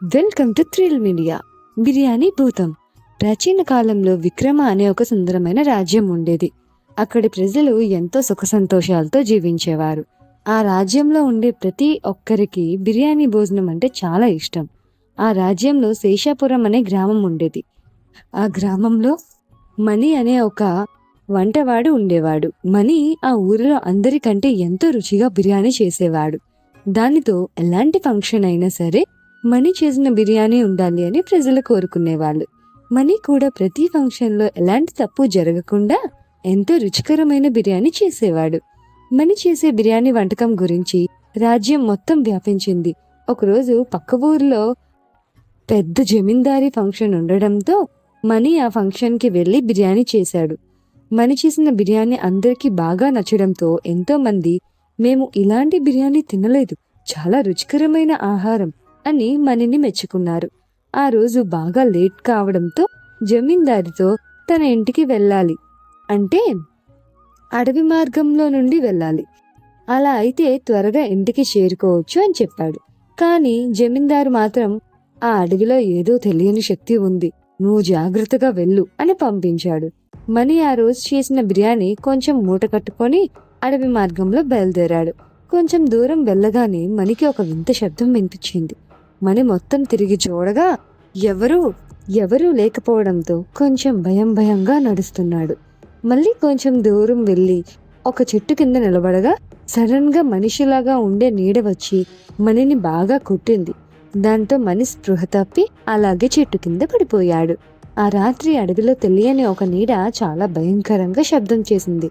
Welcome to thrill media. Biryani భూతం. ప్రాచీన కాలంలో విక్రమ అనే ఒక సుందరమైన రాజ్యం ఉండేది. అక్కడి ప్రజలు ఎంతో సుఖ సంతోషాలతో జీవించేవారు. ఆ రాజ్యంలో ఉండే ప్రతి ఒక్కరికి బిర్యానీ భోజనం అంటే చాలా ఇష్టం. ఆ రాజ్యంలో శేషాపురం అనే గ్రామం ఉండేది. ఆ గ్రామంలో మణి అనే ఒక వంటవాడు ఉండేవాడు. మణి ఆ ఊరిలో అందరికంటే ఎంతో రుచిగా బిర్యానీ చేసేవాడు. దానితో ఎలాంటి ఫంక్షన్ అయినా సరే మణి చేసిన బిర్యానీ ఉండాలి అని ప్రజలు కోరుకునేవాళ్ళు. మణి కూడా ప్రతి ఫంక్షన్లో ఎలాంటి తప్పు జరగకుండా ఎంతో రుచికరమైన బిర్యానీ చేసేవాడు. మణి చేసే బిర్యానీ వంటకం గురించి రాజ్యం మొత్తం వ్యాపించింది. ఒకరోజు పక్క ఊరిలో పెద్ద జమీందారీ ఫంక్షన్ ఉండడంతో మణి ఆ ఫంక్షన్కి వెళ్ళి బిర్యానీ చేశాడు. మణి చేసిన బిర్యానీ అందరికీ బాగా నచ్చడంతో ఎంతో మంది మేము ఇలాంటి బిర్యానీ తినలేదు, చాలా రుచికరమైన ఆహారం అని మణిని మెచ్చుకున్నారు. ఆ రోజు బాగా లేట్ కావడంతో జమీందారితో తన ఇంటికి వెళ్ళాలి, అంటే అడవి మార్గంలో నుండి వెళ్ళాలి, అలా అయితే త్వరగా ఇంటికి చేరుకోవచ్చు అని చెప్పాడు. కానీ జమీందారు మాత్రం ఆ అడవిలో ఏదో తెలియని శక్తి ఉంది, నువ్వు జాగ్రత్తగా వెళ్ళు అని పంపించాడు. మణి ఆ రోజు చేసిన బిర్యానీ కొంచెం మూట కట్టుకొని అడవి మార్గంలో బయలుదేరాడు. కొంచెం దూరం వెళ్ళగానే మణికి ఒక వింత శబ్దం వినిపించింది. మణి మొత్తం తిరిగి చూడగా ఎవరూ లేకపోవడంతో కొంచెం భయంగా నడుస్తున్నాడు. మళ్ళీ కొంచెం దూరం వెళ్ళి ఒక చెట్టు కింద నిలబడగా సడన్ గా మనిషిలాగా ఉండే నీడ వచ్చి మణిని బాగా కొట్టింది. దాంతో మణి స్పృహ తప్పి అలాగే చెట్టు కింద పడిపోయాడు. ఆ రాత్రి అడవిలో తెలియని ఒక నీడ చాలా భయంకరంగా శబ్దం చేసింది.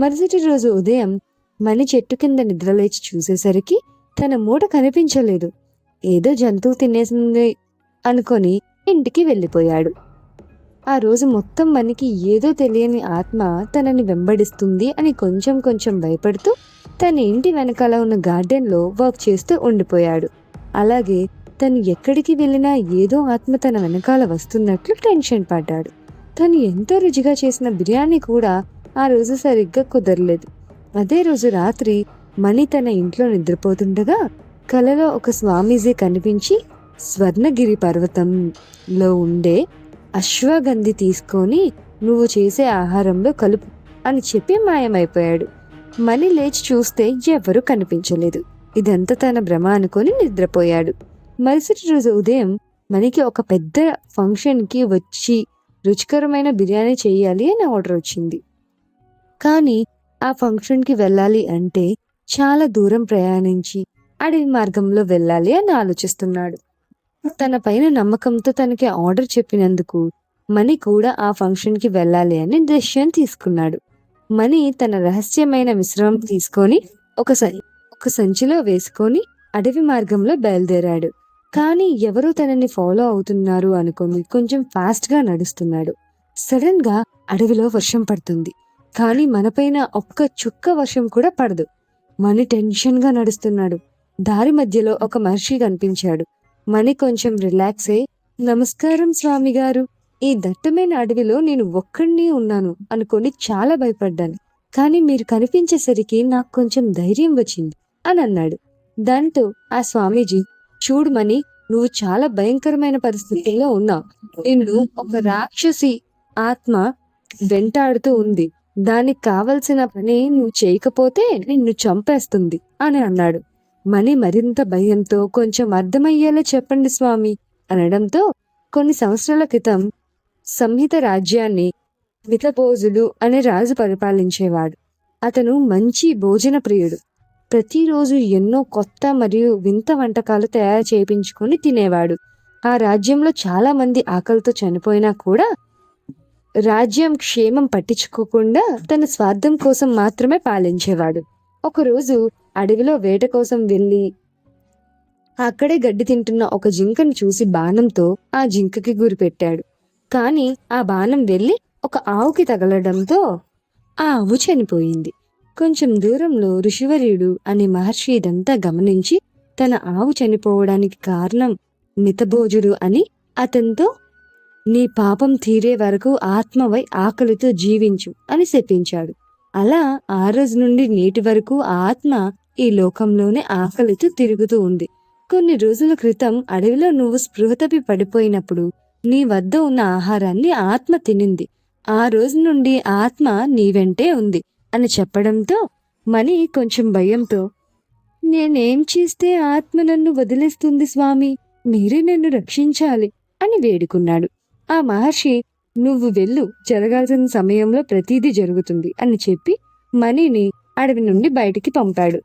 మరుసటి రోజు ఉదయం మణి చెట్టు కింద నిద్రలేచి చూసేసరికి తన మూట కనిపించలేదు. ఏదో జంతువు తినేసింది అనుకొని ఇంటికి వెళ్ళిపోయాడు. ఆ రోజు మొత్తం మణికి ఏదో తెలియని ఆత్మ తనని వెంబడిస్తుంది అని కొంచెం భయపడుతూ తన ఇంటి వెనకాల ఉన్న గార్డెన్లో వర్క్ చేస్తూ ఉండిపోయాడు. అలాగే తను ఎక్కడికి వెళ్ళినా ఏదో ఆత్మ తన వెనకాల వస్తున్నట్లు టెన్షన్ పడ్డాడు. తను ఎంతో రుచిగా చేసిన బిర్యానీ కూడా ఆ రోజు సరిగ్గా కుదరలేదు. అదే రోజు రాత్రి మణి తన ఇంట్లో నిద్రపోతుండగా కలలో ఒక స్వామీజీ కనిపించి స్వర్ణగిరి పర్వతంలో ఉండే అశ్వగంధి తీసుకొని నువ్వు చేసే ఆహారంలో కలుపు అని చెప్పి మాయమైపోయాడు. మణి లేచి చూస్తే ఎవరూ కనిపించలేదు. ఇదంతా తన భ్రమ అనుకొని నిద్రపోయాడు. మరుసటి రోజు ఉదయం మణికి ఒక పెద్ద ఫంక్షన్కి వచ్చి రుచికరమైన బిర్యానీ చేయాలి అని ఆర్డర్ వచ్చింది. కానీ ఆ ఫంక్షన్కి వెళ్ళాలి అంటే చాలా దూరం ప్రయాణించి అడవి మార్గంలో వెళ్ళాలి అని ఆలోచిస్తున్నాడు. తన పైన నమ్మకంతో తనకి ఆర్డర్ చెప్పినందుకు మణి కూడా ఆ ఫంక్షన్కి వెళ్ళాలి అని డెసిషన్ తీసుకున్నాడు. మణి తన రహస్యమైన మిశ్రమం తీసుకొని ఒక సంచిలో వేసుకొని అడవి మార్గంలో బయలుదేరాడు. కానీ ఎవరో తనని ఫాలో అవుతున్నారు అనుకొని కొంచెం ఫాస్ట్గా నడుస్తున్నాడు. సడన్ గా అడవిలో వర్షం పడుతుంది. కానీ మనపైన ఒక్క చుక్క వర్షం కూడా పడదు. మణి టెన్షన్గా నడుస్తున్నాడు. దారి మధ్యలో ఒక మహర్షి కనిపించాడు. మణి కొంచెం రిలాక్స్ అయి, నమస్కారం స్వామి గారు, ఈ దట్టమైన అడవిలో నేను ఒక్కడినే ఉన్నాను అనుకొని చాలా భయపడ్డాను. కానీ మీరు కనిపించేసరికి నాకు కొంచెం ధైర్యం వచ్చింది అని అన్నాడు. దాంతో ఆ స్వామీజీ, చూడు మణి, నువ్వు చాలా భయంకరమైన పరిస్థితుల్లో ఉన్నావు. నిన్ను ఒక రాక్షసి ఆత్మ వెంటాడుతూ ఉంది. దానికి కావలసిన పని నువ్వు చేయకపోతే నిన్ను చంపేస్తుంది అని అన్నాడు. మణి మరింత భయంతో, కొంచెం అర్థమయ్యేలా చెప్పండి స్వామి అనడంతో, కొన్ని సంవత్సరాల క్రితం సంహిత రాజ్యాన్ని మితభోజుడు అనే రాజు పరిపాలించేవాడు. అతను మంచి భోజన ప్రియుడు. ప్రతిరోజు ఎన్నో కొత్త మరియు వింత వంటకాలు తయారు చేయించుకొని తినేవాడు. ఆ రాజ్యంలో చాలా మంది ఆకలితో చనిపోయినా కూడా రాజ్యం క్షేమం పట్టించుకోకుండా తన స్వార్థం కోసం మాత్రమే పాలించేవాడు. ఒకరోజు అడవిలో వేట కోసం వెళ్ళి అక్కడే గడ్డి తింటున్న ఒక జింకను చూసి బాణంతో ఆ జింకకి గురిపెట్టాడు. కానీ ఆ బాణం వెళ్ళి ఒక ఆవుకి తగలడంతో ఆ ఆవు చనిపోయింది. కొంచెం దూరంలో ఋషివర్యుడు అనే మహర్షి ఇదంతా గమనించి తన ఆవు చనిపోవడానికి కారణం మితభోజుడు అని అతనితో, నీ పాపం తీరే వరకు ఆత్మవై ఆకలితో జీవించు అని శపించాడు. అలా ఆ రోజు నుండి నేటి వరకు ఆ ఆత్మ ఈ లోకంలోనే ఆకలితో తిరుగుతూ ఉంది. కొన్ని రోజుల క్రితం అడవిలో నువ్వు స్పృహ తప్పి పడిపోయినప్పుడు నీ వద్ద ఉన్న ఆహారాన్ని ఆత్మ తినింది. ఆ రోజు నుండి ఆత్మ నీ వెంటే ఉంది అని చెప్పడంతో మణి కొంచెం భయంతో, నేనేం చేస్తే ఆత్మ నన్ను వదిలేస్తుంది స్వామి, మీరే నన్ను రక్షించాలి అని వేడుకున్నాడు. ఆ మహర్షి, నువ్వు వెళ్ళు, జరగాల్సిన సమయంలో ప్రతిదీ జరుగుతుంది అని చెప్పి మణిని అడవి నుండి బయటికి పంపాడు.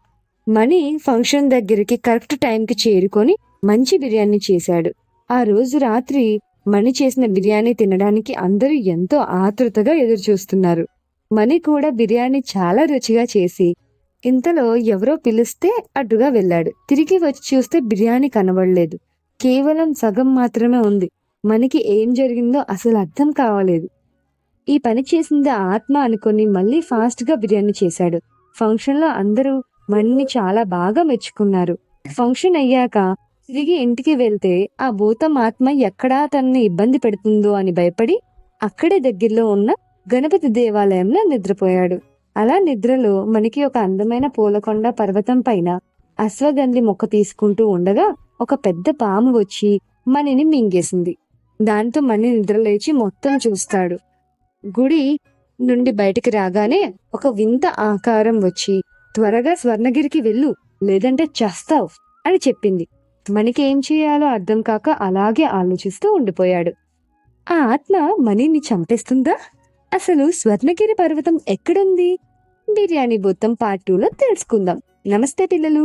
మణి ఫంక్షన్ దగ్గరికి కరెక్ట్ టైంకి చేరుకొని మంచి బిర్యానీ చేశాడు. ఆ రోజు రాత్రి మణి చేసిన బిర్యానీ తినడానికి అందరూ ఎంతో ఆతృతగా ఎదురుచూస్తున్నారు. మణి కూడా బిర్యానీ చాలా రుచిగా చేసి ఇంతలో ఎవరో పిలిస్తే అడ్డుగా వెళ్ళాడు. తిరిగి వచ్చి చూస్తే బిర్యానీ కనబడలేదు. కేవలం సగం మాత్రమే ఉంది. మణికి ఏం జరిగిందో అసలు అర్థం కావలేదు. ఈ పని చేసింది ఆత్మ అనుకొని మళ్ళీ ఫాస్ట్ గా బిర్యానీ చేశాడు. ఫంక్షన్ లో అందరూ మణిని చాలా బాగా మెచ్చుకున్నారు. ఫంక్షన్ అయ్యాక తిరిగి ఇంటికి వెళ్తే ఆ భూతం ఆత్మ ఎక్కడా తనని ఇబ్బంది పెడుతుందో అని భయపడి అక్కడే దగ్గరలో ఉన్న గణపతి దేవాలయంలో నిద్రపోయాడు. అలా నిద్రలో మనకి ఒక అందమైన పూలకొండ పర్వతం పైన అశ్వగంధి మొక్క తీసుకుంటూ ఉండగా ఒక పెద్ద పాము వచ్చి మణిని మింగేసింది. దాంతో మణి నిద్రలేచి మొత్తం చూస్తాడు. గుడి నుండి బయటికి రాగానే ఒక వింత ఆకారం వచ్చి, త్వరగా స్వర్ణగిరికి వెళ్ళు, లేదంటే చస్తావు అని చెప్పింది. మణికి ఏం చేయాలో అర్థం కాక అలాగే ఆలోచిస్తూ ఉండిపోయాడు. ఆ ఆత్మ మణిని చంపేస్తుందా? అసలు స్వర్ణగిరి పర్వతం ఎక్కడుంది? బిర్యానీ భూతం పార్ట్ 2లో తెలుసుకుందాం. నమస్తే పిల్లలు,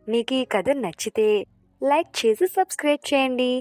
మీకు ఈ కథ నచ్చితే లైక్ చేసి సబ్స్క్రైబ్ చేయండి.